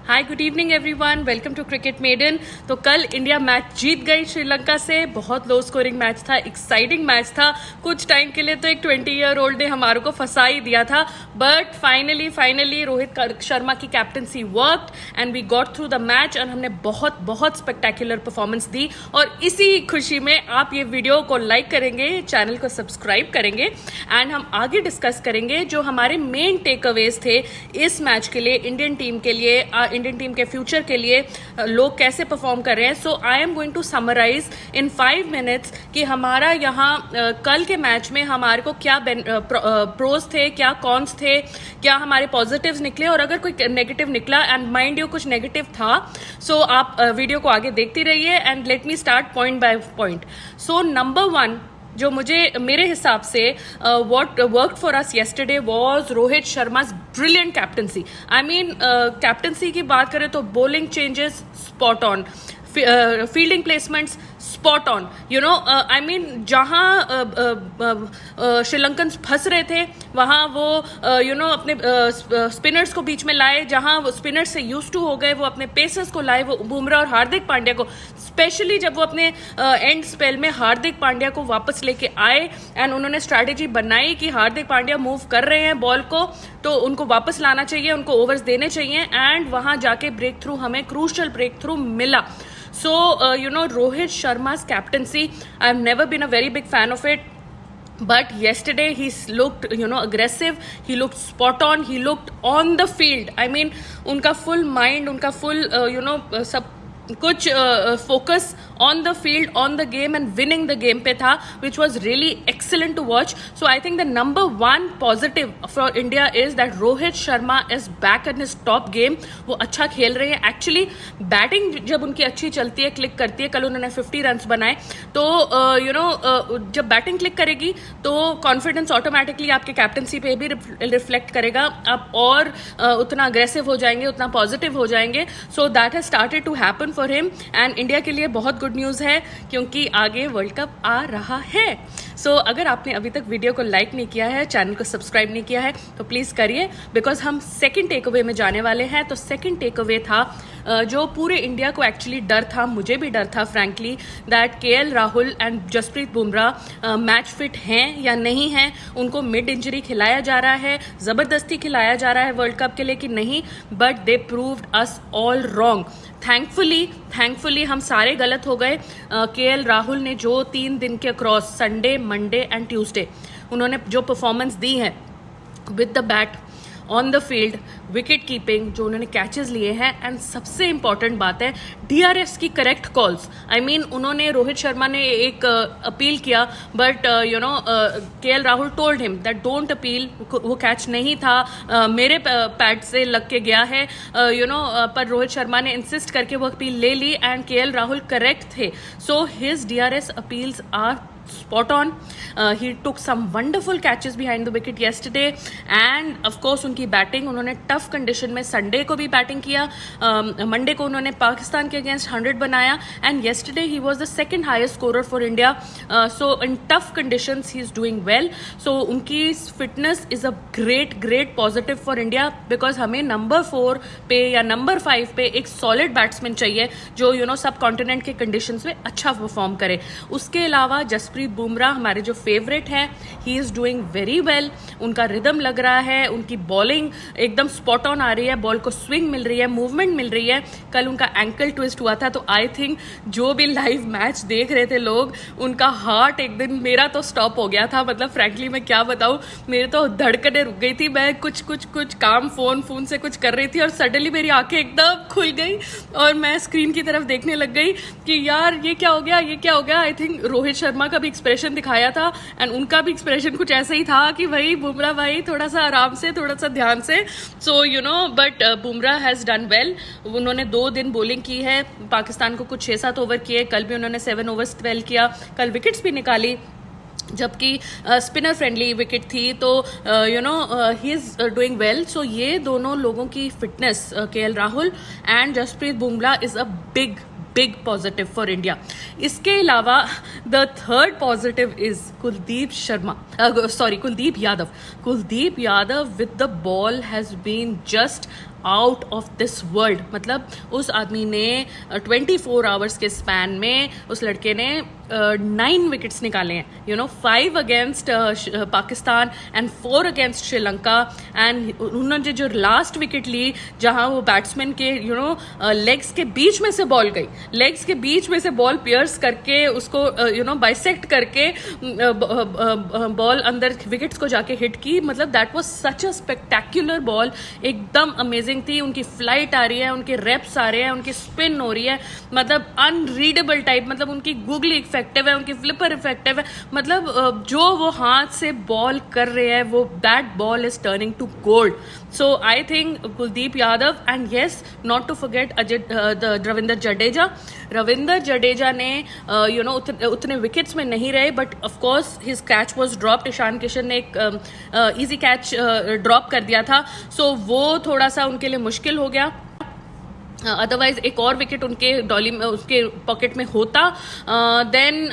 Hi good evening everyone, welcome to cricket maiden. तो कल India match जीत गई श्रीलंका से। बहुत लो स्कोरिंग मैच था, एक्साइटिंग मैच था। कुछ टाइम के लिए तो एक 20-year-old ने हमारे को फंसा ही दिया था, बट फाइनली रोहित शर्मा की captaincy worked and we got through the match. और हमने बहुत स्पेक्टेकुलर परफॉर्मेंस दी। और इसी खुशी में आप ये वीडियो को लाइक करेंगे, चैनल को सब्सक्राइब करेंगे एंड हम आगे डिस्कस करेंगे जो हमारे मेन टेक अवेज थे इस मैच के लिए, इंडियन टीम के लिए, इंडियन टीम के फ्यूचर के लिए लोग कैसे परफॉर्म कर रहे हैं। So I am going to summarise in 5 minutes कि हमारा यहाँ कल के मैच में हमारे को क्या प्रोज थे, क्या कॉन्स थे, क्या हमारे पॉजिटिव्स निकले और अगर कोई नेगेटिव निकला, एंड माइंड यू कुछ नेगेटिव था, सो आप वीडियो को आगे देखती रहिए and let me start point by point. So number 1 जो मेरे हिसाब से what worked for us yesterday was Rohit Sharma's brilliant captaincy. I mean captaincy की बात करें तो bowling changes spot on, fielding placements spot on, you know I mean जहां Sri Lankan फंस रहे थे वहां वो अपने स्पिनर्स को बीच में लाए, जहां वो स्पिनर्स से यूज टू हो गए वो अपने पेसर्स को लाए, वो बुमराह और हार्दिक पांड्या को, स्पेशली जब वो अपने एंड स्पेल में हार्दिक पांड्या को वापस लेके आए एंड उन्होंने स्ट्रैटेजी बनाई कि हार्दिक पांड्या मूव कर रहे हैं बॉल को तो उनको वापस लाना चाहिए, उनको ओवर्स देने चाहिए एंड वहां जाके ब्रेक थ्रू, हमें क्रूशियल ब्रेक थ्रू मिला। So, Rohit Sharma's captaincy, I've never been a very big fan of it. But yesterday he looked, aggressive. He looked spot on. He looked on the field. I mean, उनका full mind, उनका full, सब कुछ focus on the field, on the game and winning the game पे था, which was really excellent to watch. So I think the number 1 positive for India is that Rohit Sharma is back in his top game. वो अच्छा खेल रहे हैं। Actually batting जब उनकी अच्छी चलती है, क्लिक करती है, कल उन्होंने 50 रन बनाए, तो जब बैटिंग क्लिक करेगी तो कॉन्फिडेंस ऑटोमेटिकली आपके कैप्टनसी पे भी रिफ्लेक्ट करेगा, आप और उतना अग्रेसिव हो जाएंगे, उतना पॉजिटिव हो जाएंगे। So that has started to happen for him and India के लिए बहुत गुड न्यूज है क्योंकि आगे वर्ल्ड कप आ रहा है। सो अगर आपने अभी तक वीडियो को लाइक नहीं किया है, चैनल को सब्सक्राइब नहीं किया है तो प्लीज करिए, बिकॉज हम सेकंड टेक अवे में जाने वाले हैं। तो सेकंड टेक अवे था जो पूरे इंडिया को एक्चुअली डर था, मुझे भी डर था frankly, that KL Rahul and Jasprit Bumrah match fit हैं या नहीं हैं। उनको मिड इंजरी खिलाया जा रहा है, जबरदस्ती खिलाया जा रहा है वर्ल्ड कप के लिए कि नहीं, but they proved us all wrong. Thankfully हम सारे गलत हो गए। केएल राहुल ने जो 3 दिन के cross, Sunday, Monday and Tuesday, उन्होंने जो परफॉर्मेंस दी है with the bat, on the field, wicket keeping, जो उन्होंने कैचेस लिए हैं, एंड सबसे इंपॉर्टेंट बात है डीआरएस की करेक्ट कॉल्स। आई मीन उन्होंने, रोहित शर्मा ने एक अपील किया, but KL Rahul told him that don't appeal, वो कैच नहीं था, मेरे पैड से लग के गया है, पर रोहित शर्मा ने इंसिस्ट करके वो अपील ले ली एंड केएल राहुल करेक्ट थे। So his DRS appeals are spot on. He took some wonderful catches behind the wicket yesterday and of course उनकी बैटिंग, उन्होंने टफ कंडीशन में संडे को भी बैटिंग किया, मंडे को उन्होंने पाकिस्तान के अगेंस्ट 100 बनाया and yesterday he was the second highest scorer for India. So in tough conditions he is doing well. So उनकी fitness is a great positive for India, because हमें number 4 पे या number 5 पे एक सॉलिड बैट्समैन चाहिए जो सब continent के कंडीशंस में अच्छा परफॉर्म करे। उसके अलावा जसप्रीत बुमराह हमारे जो फेवरेट हैं, ही इज डूइंग वेरी वेल। उनका रिदम लग रहा है, उनकी बॉलिंग एकदम स्पॉट ऑन आ रही है, बॉल को स्विंग मिल रही है, मूवमेंट मिल रही है। कल उनका एंकल ट्विस्ट हुआ था, तो आई थिंक जो भी लाइव मैच देख रहे थे लोग, उनका हार्ट एक दिन, मेरा तो स्टॉप हो गया था। मतलब फ्रैंकली मैं क्या बताऊं, मेरे तो धड़कने रुक गई थी। मैं कुछ काम फोन से कुछ कर रही थी और सडनली मेरी आंखें एकदम खुल गई और मैं स्क्रीन की तरफ देखने लग गई कि यार ये क्या हो गया। आई थिंक रोहित शर्मा का भी एक्सप्रेशन दिखाया था एंड उनका भी एक्सप्रेशन कुछ ऐसा ही था कि भाई बुमराह भाई थोड़ा सा आराम से, थोड़ा सा ध्यान से। So but Bumrah has done well. उन्होंने 2 दिन बॉलिंग की है, पाकिस्तान को कुछ 6-7 ओवर किए, कल भी उन्होंने 7 ओवर्स 12 किया, कल विकेट्स भी निकाली जबकि स्पिनर फ्रेंडली विकेट थी। तो he is doing well. So ये दोनों लोगों की fitness, KL Rahul and Jasprit Bumrah, is a big positive for India. इसके अलावा the third positive is Kuldeep Yadav with the ball has been just out of this world. मतलब उस आदमी ने 24 आवर्स के स्पैन में उस लड़के ने 9 विकेट्स निकाले हैं, 5 against Pakistan and 4 against Sri Lanka. And उन्होंने जो लास्ट विकेट ली जहां वो बैट्समैन के लेग्स के बीच में से बॉल गई, लेग्स के बीच में से बॉल पियर्स करके उसको बाइसेक्ट करके बॉल अंदर विकेट्स को जाके हिट की। मतलब that was such a spectacular ball, एकदम अमेजिंग थी। उनकी फ्लाइट आ रही है, उनके रेप्स आ रहे हैं, उनकी स्पिन हो रही है, मतलब अनरीडेबल टाइप। मतलब उनकी गूगली इफेक्टिव है, उनकी फ्लिपर इफेक्टिव है। मतलब जो वो हाथ से बॉल कर रहे हैं वो that ball is turning to gold. So I think Kuldeep Yadav and yes not to forget Ravinder Jadeja ने उतने विकेट्स में नहीं रहे, but of course his catch was dropped. Ishan Kishan ने एक इजी कैच ड्रॉप कर दिया था, सो वो थोड़ा सा उनके लिए मुश्किल हो गया। अदरवाइज एक और विकेट उनके डॉली में उसके पॉकेट में होता। Then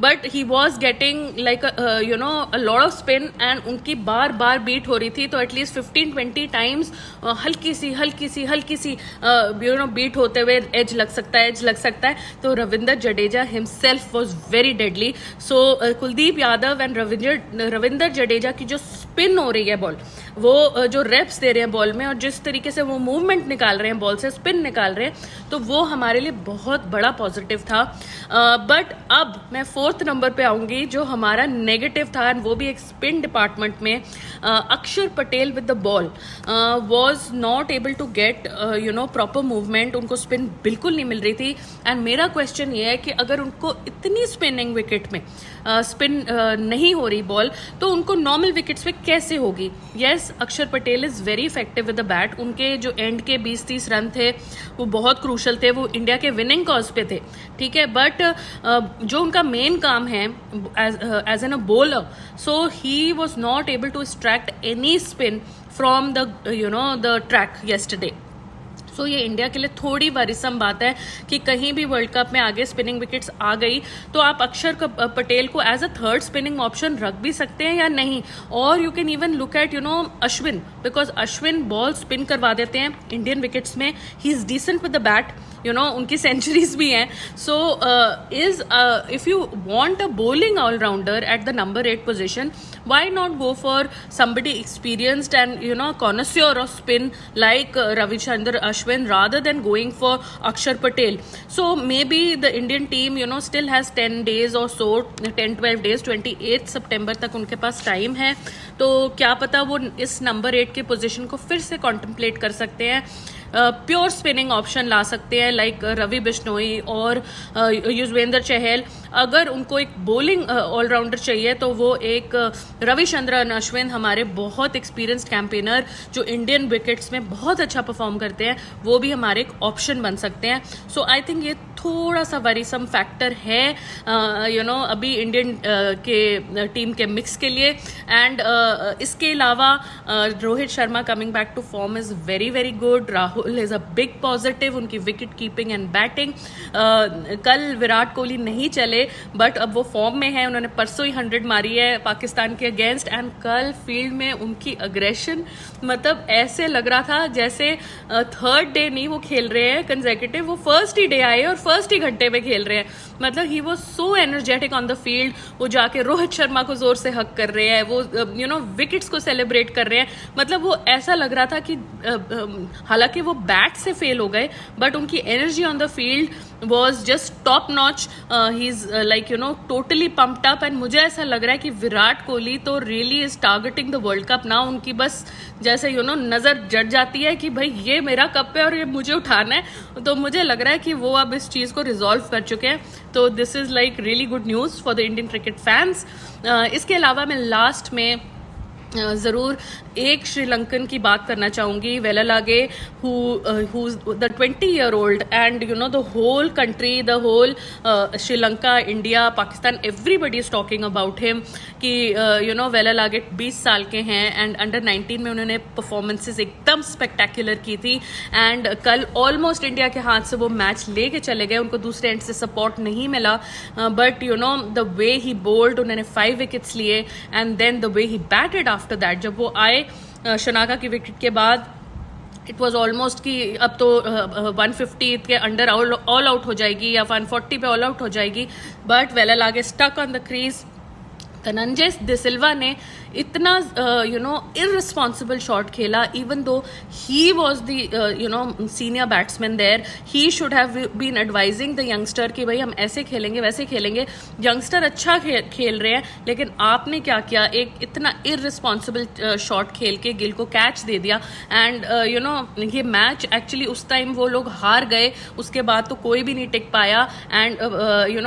but he was getting like a lot of spin and उनकी बार बार बीट हो रही थी। तो एटलीस्ट 15-20 टाइम्स हल्की सी बीट होते हुए एज लग सकता है। तो Ravinder Jadeja himself was very deadly. So Kuldeep Yadav and Ravinder Jadeja की जो स्पिन हो रही है बॉल, वो जो रेप्स दे रहे हैं बॉल में और जिस तरीके से वो मूवमेंट निकाल रहे हैं बॉल से, स्पिन निकाल रहे हैं, तो वो हमारे लिए बहुत बड़ा पॉजिटिव था। बट अब मैं 4th नंबर पे आऊंगी जो हमारा नेगेटिव था, एंड वो भी एक स्पिन डिपार्टमेंट में। Axar Patel with the ball was not able to get proper movement, उनको स्पिन बिल्कुल नहीं मिल रही थी। एंड मेरा क्वेश्चन ये है कि अगर उनको इतनी स्पिनिंग विकेट में स्पिन नहीं हो रही बॉल, तो उनको नॉर्मल विकेट्स पे कैसे होगी? यस, अक्षर Patel is very effective with the bat. उनके जो एंड के 20-30 रन थे वो बहुत क्रूशल थे, वो इंडिया के विनिंग कॉज पे थे, ठीक है। बट जो उनका मेन काम है as an a bowler, so he was not able to extract any spin from the track yesterday. So ये इंडिया के लिए थोड़ी वरीसम बात है कि कहीं भी वर्ल्ड कप में आगे स्पिनिंग विकेट्स आ गई तो आप अक्षर पटेल को as a third spinning option रख भी सकते हैं या नहीं। और you can even look at Ashwin, because Ashwin ball spin करवा देते हैं इंडियन विकेट्स में। He is decent with the bat, उनकी सेंचुरीज भी हैं। So if you want a bowling all rounder at the number 8 position, why not go for somebody experienced and connoisseur of spin like Ravichandran Ashwin rather than going for Akshar Patel? So maybe the Indian team still has 10 days or so, 10-12 days, 28 सितंबर तक उनके पास time है। तो क्या पता वो इस number 8 के position को फिर से कॉन्टेम्पलेट कर सकते हैं, प्योर स्पिनिंग ऑप्शन ला सकते हैं लाइक रवि बिश्नोई और युजवेंद्र चहल। अगर उनको एक बॉलिंग ऑलराउंडर चाहिए तो वो एक रविचंद्रन अश्विन, हमारे बहुत एक्सपीरियंस्ड कैंपेनर जो इंडियन विकेट्स में बहुत अच्छा परफॉर्म करते हैं, वो भी हमारे एक ऑप्शन बन सकते हैं। सो आई थिंक ये थोड़ा सा वरीसम फैक्टर है अभी इंडियन के टीम के मिक्स के लिए। एंड इसके अलावा Rohit Sharma coming back to form is very very good. Rahul is a big positive, उनकी विकेट कीपिंग एंड बैटिंग। कल विराट कोहली नहीं चले बट अब वो फॉर्म में है, उन्होंने परसों ही 100 मारी है पाकिस्तान के अगेंस्ट। एंड कल फील्ड में उनकी अग्रेशन, मतलब ऐसे लग रहा था जैसे 3rd डे नहीं वो खेल रहे हैं कंसेक्यूटिव, वो फर्स्ट ही डे आए और फर्स्ट ही घंटे में खेल रहे हैं। मतलब he was so energetic on the field. वो जाके रोहित शर्मा को जोर से हक कर रहे हैं, वो विकेट्स को सेलिब्रेट कर रहे हैं। मतलब वो ऐसा लग रहा था कि हालांकि वो बैट से फेल हो गए बट उनकी energy on the field was just top notch. He's like totally pumped up and मुझे ऐसा लग रहा है कि विराट कोहली तो really is targeting the World Cup now. उनकी बस जैसे नज़र जट जाती है कि भाई ये मेरा कप है और ये मुझे उठाना है। तो मुझे लग रहा है कि वो अब इस चीज़ को रिजॉल्व कर चुके हैं। तो this is like really good news for the Indian cricket fans. इसके अलावा मैं लास्ट में ज़रूर एक श्रीलंकन की बात करना चाहूँगी, Wellalage, who's the 20-year-old and the whole country, the whole Sri Lanka, India, Pakistan, everybody is talking about him कि वेलालागे 20 साल के हैं एंड अंडर 19 में उन्होंने परफॉर्मेंसेस एकदम स्पेक्टेकुलर की थी। एंड कल ऑलमोस्ट इंडिया के हाथ से वो मैच लेके चले गए, उनको दूसरे एंड से सपोर्ट नहीं मिला। But the way he bowled, उन्होंने 5 विकेट्स लिए and then the way he batted after that. जब वो आए शनाका की विकेट के बाद इट वॉज ऑलमोस्ट कि अब तो 150 के अंडर ऑल आउट हो जाएगी या 140 पे ऑल आउट हो जाएगी, but Wellalage stuck on the crease. Dhananjaya de Silva ने इतना इररिस्पॉन्सिबल शॉट खेला, even though he was the senior batsman there, he should have been advising the youngster कि भाई हम ऐसे खेलेंगे वैसे खेलेंगे, यंगस्टर अच्छा खेल रहे हैं, लेकिन आपने क्या किया, एक इतना इररिस्पॉन्सिबल शॉट खेल के गिल को कैच दे दिया। एंड ये मैच एक्चुअली उस टाइम वो लोग हार गए, उसके बाद तो कोई भी नहीं टिक पाया। And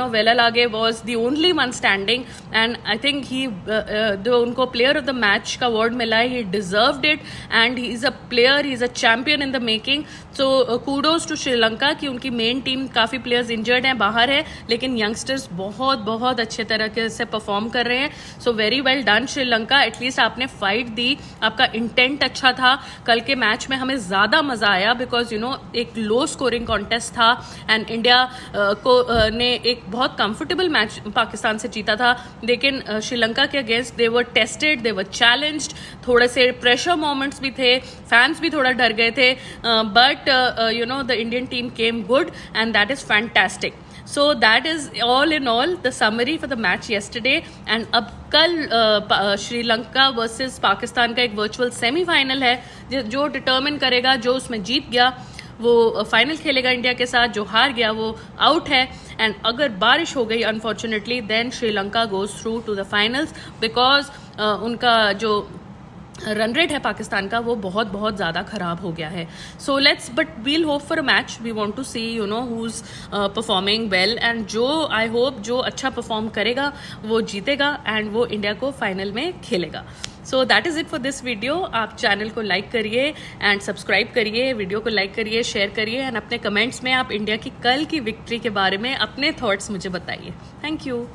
Wellalage was the only one standing, and I think he उनको प्लेयर ऑफ द मैच का अवार्ड मिला है, he deserved it, and he is a player, he is a champion in the making. So kudos to Sri Lanka कि उनकी main team काफ़ी players injured हैं, बाहर है, लेकिन यंगस्टर्स बहुत बहुत अच्छे तरीके से परफॉर्म कर रहे हैं। So very well done Sri Lanka, at least आपने फाइट दी, आपका इंटेंट अच्छा था। कल के मैच में हमें ज़्यादा मज़ा आया बिकॉज एक लो स्कोरिंग कॉन्टेस्ट था, एंड इंडिया ने एक बहुत कंफर्टेबल मैच पाकिस्तान से जीता था, लेकिन श्रीलंका के against they were tested, they were challenged, थोड़े से प्रेशर मोमेंट्स भी थे, फैंस भी थोड़ा डर गए थे, but the Indian team came good and that is fantastic. So that is all in all the summary for the match yesterday, and अब कल श्रीलंका वर्सेस पाकिस्तान का एक वर्चुअल सेमीफाइनल है जो डिटर्मिन करेगा, जो उसमें जीत गया वो फाइनल खेलेगा इंडिया के साथ, जो हार गया वो आउट है। एंड अगर बारिश हो गई unfortunately then Sri Lanka goes through to the finals, because उनका जो रन रेट है पाकिस्तान का वो बहुत बहुत ज़्यादा ख़राब हो गया है। So let's but we'll hope for a match, we want to see who is performing well, and जो आई होप जो अच्छा परफॉर्म करेगा वो जीतेगा एंड वो इंडिया को फाइनल में खेलेगा। So that is it for this video. आप चैनल को लाइक करिए एंड सब्सक्राइब करिए, वीडियो को लाइक करिए, शेयर करिए, एंड अपने कमेंट्स में आप इंडिया की कल की विक्ट्री के बारे में अपने थॉट्स मुझे बताइए। Thank you.